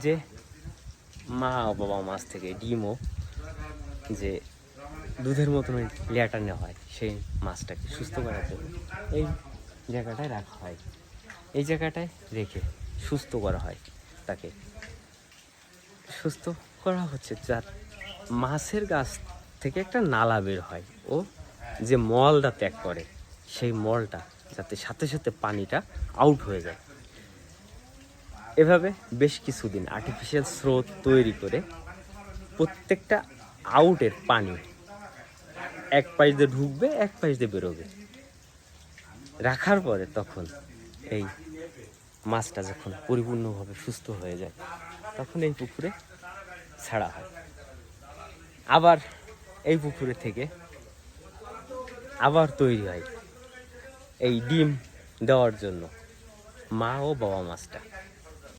যে মা ও বাবা মাছ থেকে ডিমও যে দুধের মতন ওই লেয়াটা নেওয়া হয়, সেই মাছটাকে সুস্থ করার জন্য এই জায়গাটায় রাখা হয়। এই জায়গাটায় রেখে সুস্থ করা হয়। তাকে সুস্থ করা হচ্ছে যা মাছের গাছ থেকে একটা নালা বের হয়, ও যে মলটা ত্যাগ করে সেই মলটা যাতে সাথে সাথে পানিটা আউট হয়ে যায়। এভাবে বেশ কিছুদিন আর্টিফিশিয়াল স্রোত তৈরি করে প্রত্যেকটা আউটের পানি এক পাশ দিয়ে ঢুকবে, এক পাশ দিয়ে বেরোবে। রাখার পরে তখন এই মাছটা যখন পরিপূর্ণভাবে সুস্থ হয়ে যায় তখন এই পুকুরে ছাড়া হয়। আবার এই পুকুরে থেকে আবার তৈরি হয় এই ডিম দেওয়ার জন্য মা ও বাবা মাছটা।